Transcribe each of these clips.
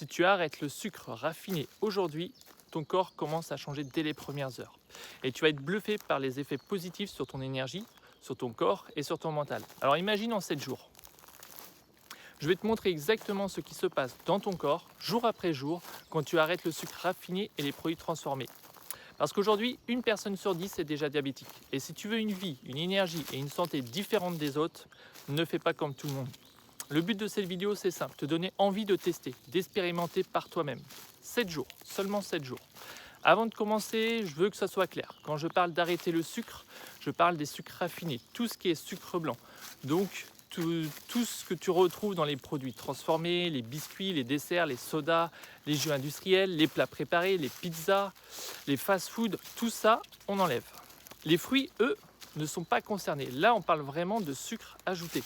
Si tu arrêtes le sucre raffiné aujourd'hui, ton corps commence à changer dès les premières heures. Et tu vas être bluffé par les effets positifs sur ton énergie, sur ton corps et sur ton mental. Alors imagine en 7 jours. Je vais te montrer exactement ce qui se passe dans ton corps, jour après jour, quand tu arrêtes le sucre raffiné et les produits transformés. Parce qu'aujourd'hui, une personne sur 10 est déjà diabétique. Et si tu veux une vie, une énergie et une santé différentes des autres, ne fais pas comme tout le monde. Le but de cette vidéo, c'est simple, te donner envie de tester, d'expérimenter par toi-même. 7 jours, seulement 7 jours. Avant de commencer, je veux que ça soit clair. Quand je parle d'arrêter le sucre, je parle des sucres raffinés, tout ce qui est sucre blanc. Donc, tout ce que tu retrouves dans les produits transformés, les biscuits, les desserts, les sodas, les jus industriels, les plats préparés, les pizzas, les fast-foods, tout ça, on enlève. Les fruits, eux, ne sont pas concernés. Là, on parle vraiment de sucre ajouté.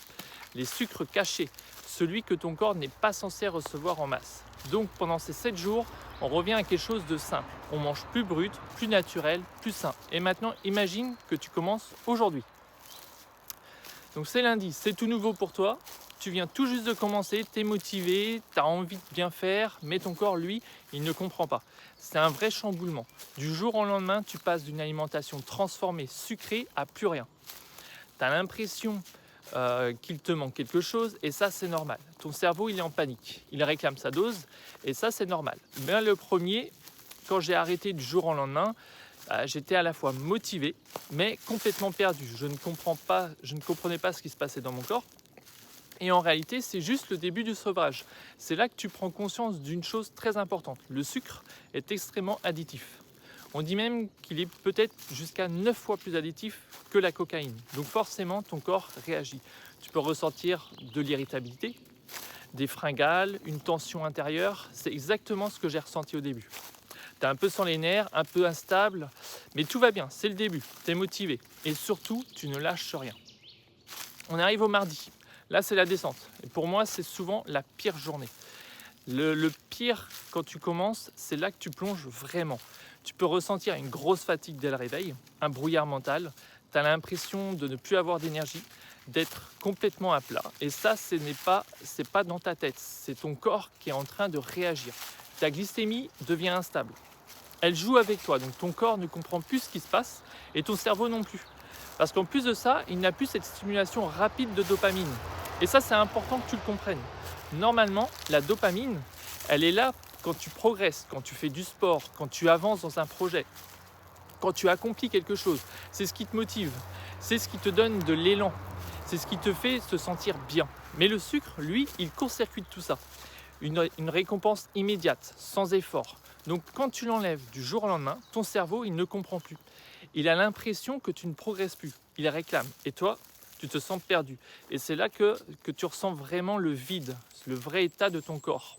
Les sucres cachés, celui que ton corps n'est pas censé recevoir en masse. Donc, pendant ces 7 jours, on revient à quelque chose de simple. On mange plus brut, plus naturel, plus sain. Et maintenant, imagine que tu commences aujourd'hui. Donc c'est lundi, c'est tout nouveau pour toi. Tu viens tout juste de commencer, tu es motivé, tu as envie de bien faire, mais ton corps, lui, il ne comprend pas. C'est un vrai chamboulement. Du jour au lendemain, tu passes d'une alimentation transformée, sucrée, à plus rien. Tu as l'impression qu'il te manque quelque chose, et ça, c'est normal. Ton cerveau, il est en panique. Il réclame sa dose, et ça, c'est normal. Mais le premier, quand j'ai arrêté du jour au lendemain, j'étais à la fois motivé, mais complètement perdu. Je ne comprenais pas ce qui se passait dans mon corps. Et en réalité, c'est juste le début du sevrage. C'est là que tu prends conscience d'une chose très importante. Le sucre est extrêmement additif. On dit même qu'il est peut-être jusqu'à 9 fois plus additif que la cocaïne. Donc forcément, ton corps réagit. Tu peux ressentir de l'irritabilité, des fringales, une tension intérieure. C'est exactement ce que j'ai ressenti au début. Tu es un peu sans les nerfs, un peu instable, mais tout va bien, c'est le début, tu es motivé. Et surtout, tu ne lâches rien. On arrive au mardi. Là, c'est la descente. Et pour moi, c'est souvent la pire journée. Le pire, quand tu commences, c'est là que tu plonges vraiment. Tu peux ressentir une grosse fatigue dès le réveil, un brouillard mental. Tu as l'impression de ne plus avoir d'énergie, d'être complètement à plat. Et ça, c'est pas dans ta tête, c'est ton corps qui est en train de réagir. Ta glycémie devient instable. Elle joue avec toi, donc ton corps ne comprend plus ce qui se passe et ton cerveau non plus. Parce qu'en plus de ça, il n'a plus cette stimulation rapide de dopamine. Et ça, c'est important que tu le comprennes. Normalement, la dopamine, elle est là quand tu progresses, quand tu fais du sport, quand tu avances dans un projet, quand tu accomplis quelque chose. C'est ce qui te motive, c'est ce qui te donne de l'élan, c'est ce qui te fait se sentir bien. Mais le sucre, lui, il court-circuite tout ça. Une récompense immédiate, sans effort. Donc quand tu l'enlèves du jour au lendemain, ton cerveau, il ne comprend plus. Il a l'impression que tu ne progresses plus. Il réclame. Et toi, tu te sens perdu. Et c'est là que tu ressens vraiment le vide, le vrai état de ton corps.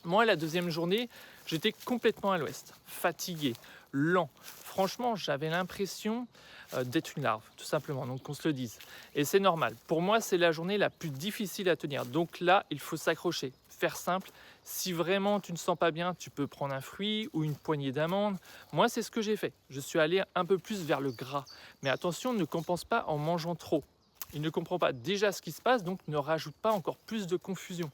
Moi, la deuxième journée, j'étais complètement à l'ouest, fatigué, lent. Franchement, j'avais l'impression d'être une larve, tout simplement, donc qu'on se le dise. Et c'est normal. Pour moi, c'est la journée la plus difficile à tenir. Donc là, il faut s'accrocher, faire simple. Si vraiment tu ne sens pas bien, tu peux prendre un fruit ou une poignée d'amandes. Moi, c'est ce que j'ai fait. Je suis allé un peu plus vers le gras. Mais attention, ne compense pas en mangeant trop. Il ne comprend pas déjà ce qui se passe, donc ne rajoute pas encore plus de confusion.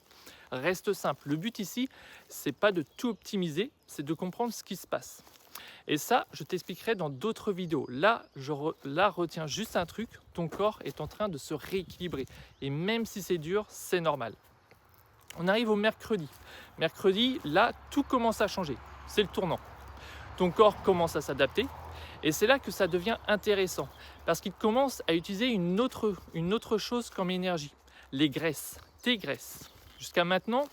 Reste simple. Le but ici, c'est pas de tout optimiser, c'est de comprendre ce qui se passe. Et ça, je t'expliquerai dans d'autres vidéos. Là, retiens juste un truc, ton corps est en train de se rééquilibrer. Et même si c'est dur, c'est normal. On arrive au mercredi. Mercredi, là, tout commence à changer. C'est le tournant. Ton corps commence à s'adapter. Et c'est là que ça devient intéressant. Parce qu'il commence à utiliser une autre chose comme énergie. Les graisses, tes graisses. Jusqu'à maintenant,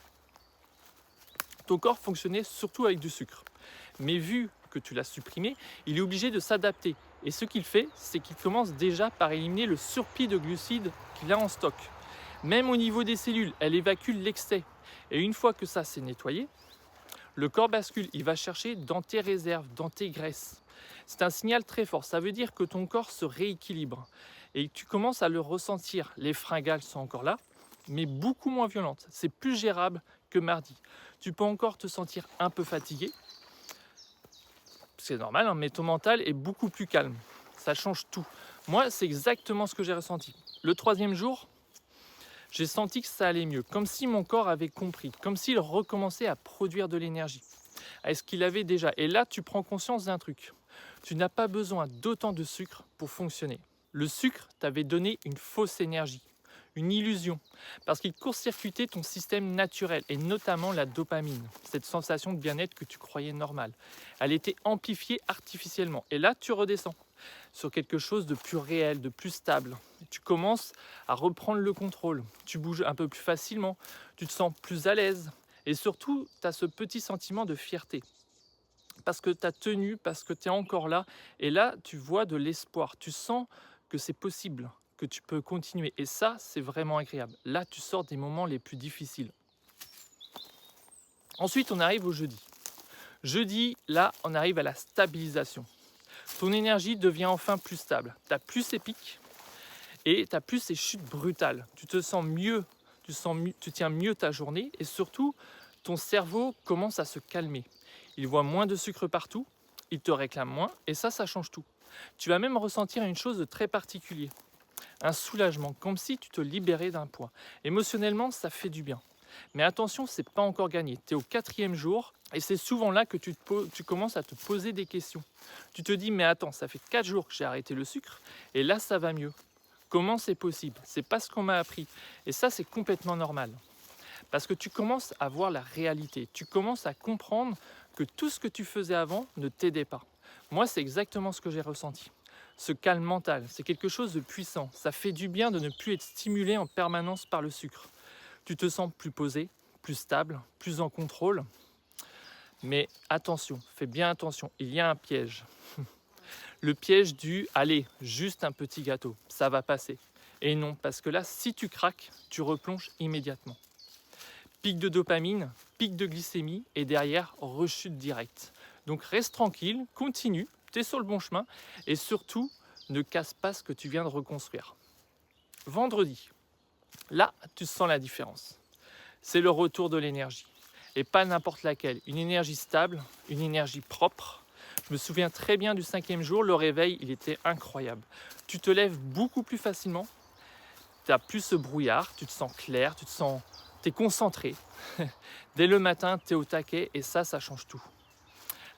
ton corps fonctionnait surtout avec du sucre. Mais vu que tu l'as supprimé, il est obligé de s'adapter. Et ce qu'il fait, c'est qu'il commence déjà par éliminer le surplus de glucides qu'il a en stock. Même au niveau des cellules, elle évacue l'excès. Et une fois que ça s'est nettoyé, le corps bascule, il va chercher dans tes réserves, dans tes graisses. C'est un signal très fort, ça veut dire que ton corps se rééquilibre. Et tu commences à le ressentir. Les fringales sont encore là, mais beaucoup moins violentes. C'est plus gérable que mardi. Tu peux encore te sentir un peu fatigué. C'est normal, hein, mais ton mental est beaucoup plus calme. Ça change tout. Moi, c'est exactement ce que j'ai ressenti. Le troisième jour, J'ai senti que ça allait mieux, comme si mon corps avait compris, comme s'il recommençait à produire de l'énergie. Est-ce qu'il avait déjà? Et là, tu prends conscience d'un truc. Tu n'as pas besoin d'autant de sucre pour fonctionner. Le sucre t'avait donné une fausse énergie, une illusion, parce qu'il court-circuitait ton système naturel, et notamment la dopamine, cette sensation de bien-être que tu croyais normale. Elle était amplifiée artificiellement. Et là, tu redescends sur quelque chose de plus réel, de plus stable. Tu commences à reprendre le contrôle. Tu bouges un peu plus facilement, tu te sens plus à l'aise. Et surtout, tu as ce petit sentiment de fierté. Parce que tu as tenu, parce que tu es encore là. Et là, tu vois de l'espoir. Tu sens que c'est possible, que tu peux continuer. Et ça, c'est vraiment agréable. Là, tu sors des moments les plus difficiles. Ensuite, on arrive au jeudi. Jeudi, là, on arrive à la stabilisation. Ton énergie devient enfin plus stable. Tu as plus ces pics et tu as plus ces chutes brutales. Tu te sens mieux, tu tiens mieux ta journée et surtout, ton cerveau commence à se calmer. Il voit moins de sucre partout, il te réclame moins et ça change tout. Tu vas même ressentir une chose de très particulier, un soulagement, comme si tu te libérais d'un poids. Émotionnellement, ça fait du bien. Mais attention, c'est pas encore gagné. Tu es au 4e jour et c'est souvent là que tu commences à te poser des questions. Tu te dis, mais attends, ça fait 4 jours que j'ai arrêté le sucre et là, ça va mieux. Comment c'est possible? C'est pas ce qu'on m'a appris. Et ça, c'est complètement normal. Parce que tu commences à voir la réalité. Tu commences à comprendre que tout ce que tu faisais avant ne t'aidait pas. Moi, c'est exactement ce que j'ai ressenti. Ce calme mental, c'est quelque chose de puissant. Ça fait du bien de ne plus être stimulé en permanence par le sucre. Tu te sens plus posé, plus stable, plus en contrôle. Mais attention, fais bien attention, il y a un piège. Le piège du « allez, juste un petit gâteau, ça va passer ». Et non, parce que là, si tu craques, tu replonges immédiatement. Pic de dopamine, pic de glycémie et derrière, rechute directe. Donc reste tranquille, continue, tu es sur le bon chemin et surtout, ne casse pas ce que tu viens de reconstruire. Vendredi, là, tu sens la différence. C'est le retour de l'énergie. Et pas n'importe laquelle. Une énergie stable, une énergie propre. Je me souviens très bien du 5e jour, le réveil, il était incroyable. Tu te lèves beaucoup plus facilement. Tu n'as plus ce brouillard, tu te sens clair, tu es concentré. Dès le matin, tu es au taquet et ça change tout.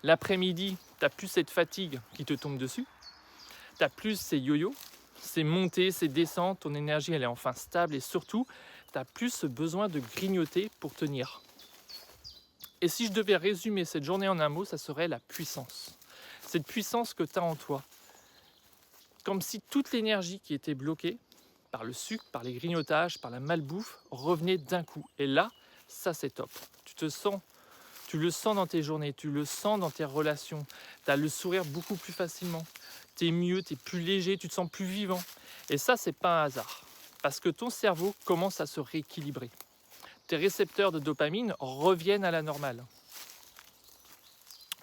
L'après-midi, tu n'as plus cette fatigue qui te tombe dessus. Tu n'as plus ces yo-yo, ces montées, ces descentes. Ton énergie, elle est enfin stable et surtout, tu n'as plus ce besoin de grignoter pour tenir. Et si je devais résumer cette journée en un mot, ça serait la puissance. Cette puissance que tu as en toi. Comme si toute l'énergie qui était bloquée par le sucre, par les grignotages, par la malbouffe, revenait d'un coup. Et là, ça c'est top. Tu le sens dans tes journées, tu le sens dans tes relations. Tu as le sourire beaucoup plus facilement. Tu es mieux, tu es plus léger, tu te sens plus vivant. Et ça, c'est pas un hasard. Parce que ton cerveau commence à se rééquilibrer. Tes récepteurs de dopamine reviennent à la normale.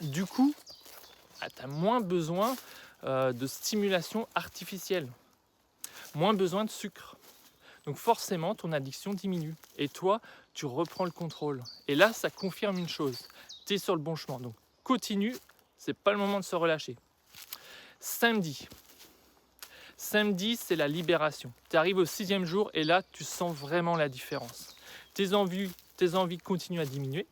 Du coup, tu as moins besoin de stimulation artificielle, moins besoin de sucre. Donc forcément, ton addiction diminue. Et toi, tu reprends le contrôle. Et là, ça confirme une chose. Tu es sur le bon chemin. Donc continue, c'est pas le moment de se relâcher. Samedi, c'est la libération. Tu arrives au 6e jour et là, tu sens vraiment la différence. Tes envies continuent à diminuer.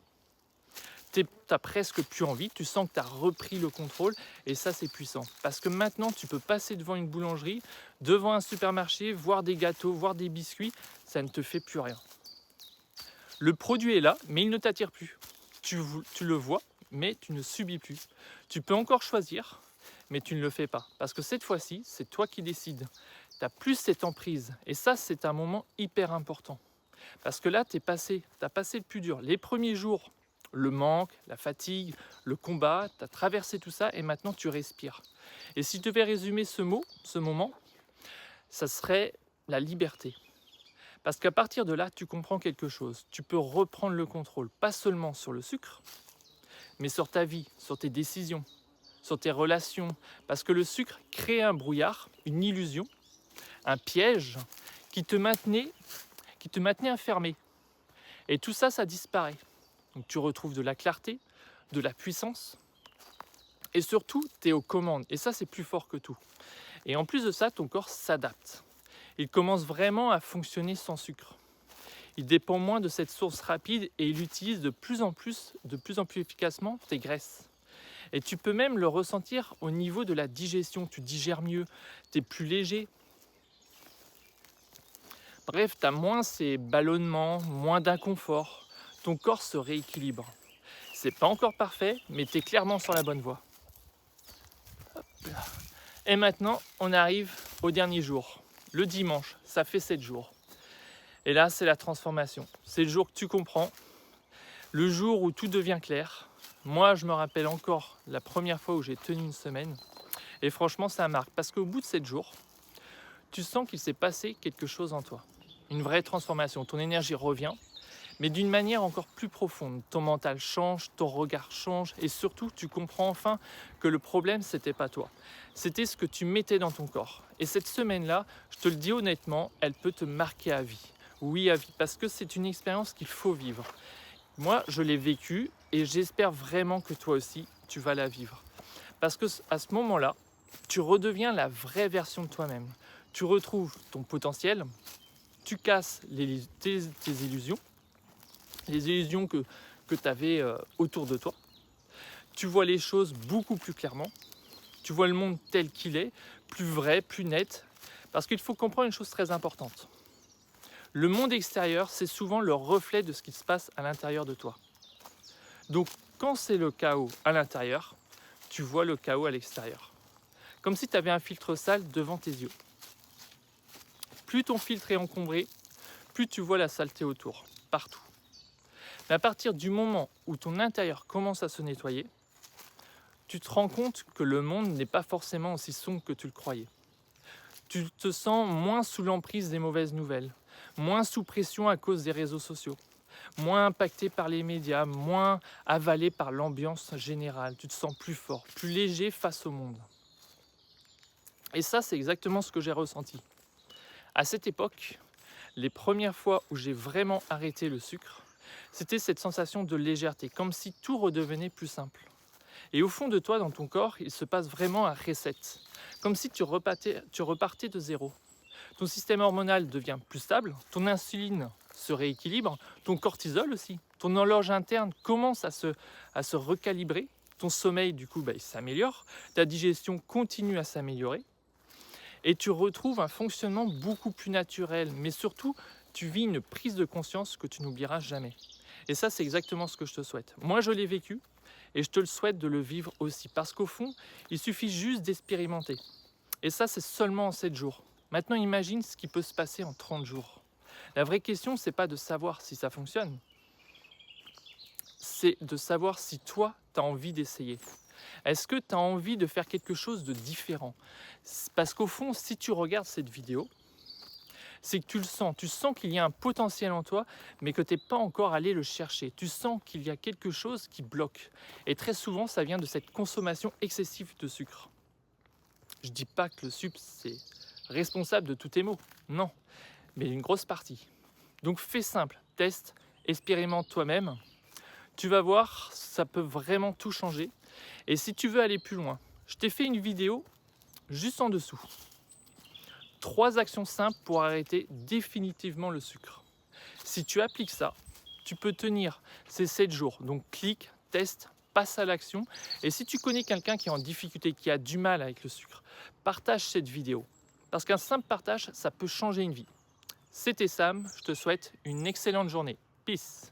Tu n'as presque plus envie, tu sens que tu as repris le contrôle et ça c'est puissant. Parce que maintenant tu peux passer devant une boulangerie, devant un supermarché, voir des gâteaux, voir des biscuits, ça ne te fait plus rien. Le produit est là, mais il ne t'attire plus. Tu le vois, mais tu ne subis plus. Tu peux encore choisir, mais tu ne le fais pas. Parce que cette fois-ci, c'est toi qui décides. Tu n'as plus cette emprise et ça c'est un moment hyper important. Parce que là, tu as passé le plus dur. Les premiers jours, le manque, la fatigue, le combat, tu as traversé tout ça et maintenant tu respires. Et si je devais résumer ce moment, ça serait la liberté. Parce qu'à partir de là, tu comprends quelque chose. Tu peux reprendre le contrôle, pas seulement sur le sucre, mais sur ta vie, sur tes décisions, sur tes relations. Parce que le sucre crée un brouillard, une illusion, un piège qui te maintenait enfermé. Et tout ça, ça disparaît. Donc tu retrouves de la clarté, de la puissance. Et surtout, tu es aux commandes. Et ça, c'est plus fort que tout. Et en plus de ça, ton corps s'adapte. Il commence vraiment à fonctionner sans sucre. Il dépend moins de cette source rapide et il utilise de plus en plus efficacement tes graisses. Et tu peux même le ressentir au niveau de la digestion. Tu digères mieux, tu es plus léger. Bref, tu as moins ces ballonnements, moins d'inconfort. Ton corps se rééquilibre. C'est pas encore parfait, mais tu es clairement sur la bonne voie. Hop là. Et maintenant, on arrive au dernier jour. Le dimanche, ça fait 7 jours. Et là, c'est la transformation. C'est le jour que tu comprends, le jour où tout devient clair. Moi, je me rappelle encore la première fois où j'ai tenu une semaine. Et franchement, ça marque. Parce qu'au bout de 7 jours, tu sens qu'il s'est passé quelque chose en toi. Une vraie transformation. Ton énergie revient, mais d'une manière encore plus profonde. Ton mental change, ton regard change. Et surtout, tu comprends enfin que le problème, c'était pas toi. C'était ce que tu mettais dans ton corps. Et cette semaine-là, je te le dis honnêtement, elle peut te marquer à vie. Oui, à vie. Parce que c'est une expérience qu'il faut vivre. Moi, je l'ai vécue et j'espère vraiment que toi aussi, tu vas la vivre. Parce que à ce moment-là, tu redeviens la vraie version de toi-même. Tu retrouves ton potentiel, tu casses tes illusions, les illusions que tu avais autour de toi. Tu vois les choses beaucoup plus clairement. Tu vois le monde tel qu'il est, plus vrai, plus net. Parce qu'il faut comprendre une chose très importante. Le monde extérieur, c'est souvent le reflet de ce qui se passe à l'intérieur de toi. Donc, quand c'est le chaos à l'intérieur, tu vois le chaos à l'extérieur. Comme si tu avais un filtre sale devant tes yeux. Plus ton filtre est encombré, plus tu vois la saleté autour, partout. Mais à partir du moment où ton intérieur commence à se nettoyer, tu te rends compte que le monde n'est pas forcément aussi sombre que tu le croyais. Tu te sens moins sous l'emprise des mauvaises nouvelles, moins sous pression à cause des réseaux sociaux, moins impacté par les médias, moins avalé par l'ambiance générale. Tu te sens plus fort, plus léger face au monde. Et ça, c'est exactement ce que j'ai ressenti. À cette époque, les premières fois où j'ai vraiment arrêté le sucre, c'était cette sensation de légèreté, comme si tout redevenait plus simple. Et au fond de toi, dans ton corps, il se passe vraiment un reset, comme si tu repartais de zéro. Ton système hormonal devient plus stable, ton insuline se rééquilibre, ton cortisol aussi, ton horloge interne commence à se recalibrer, ton sommeil du coup il s'améliore, ta digestion continue à s'améliorer et tu retrouves un fonctionnement beaucoup plus naturel, mais surtout tu vis une prise de conscience que tu n'oublieras jamais. Et ça, c'est exactement ce que je te souhaite. Moi, je l'ai vécu et je te le souhaite de le vivre aussi, parce qu'au fond, il suffit juste d'expérimenter. Et ça, c'est seulement en 7 jours. Maintenant, imagine ce qui peut se passer en 30 jours. La vraie question, c'est pas de savoir si ça fonctionne. C'est de savoir si toi, tu as envie d'essayer. Est-ce que tu as envie de faire quelque chose de différent? Parce qu'au fond, si tu regardes cette vidéo, c'est que tu le sens. Tu sens qu'il y a un potentiel en toi, mais que tu n'es pas encore allé le chercher. Tu sens qu'il y a quelque chose qui bloque. Et très souvent, ça vient de cette consommation excessive de sucre. Je ne dis pas que le sucre, c'est responsable de tous tes maux. Non, mais une grosse partie. Donc fais simple, teste, expérimente toi-même. Tu vas voir, ça peut vraiment tout changer. Et si tu veux aller plus loin, je t'ai fait une vidéo juste en dessous. 3 actions simples pour arrêter définitivement le sucre. Si tu appliques ça, tu peux tenir ces 7 jours. Donc clique, teste, passe à l'action. Et si tu connais quelqu'un qui est en difficulté, qui a du mal avec le sucre, partage cette vidéo. Parce qu'un simple partage, ça peut changer une vie. C'était Sam, je te souhaite une excellente journée. Peace.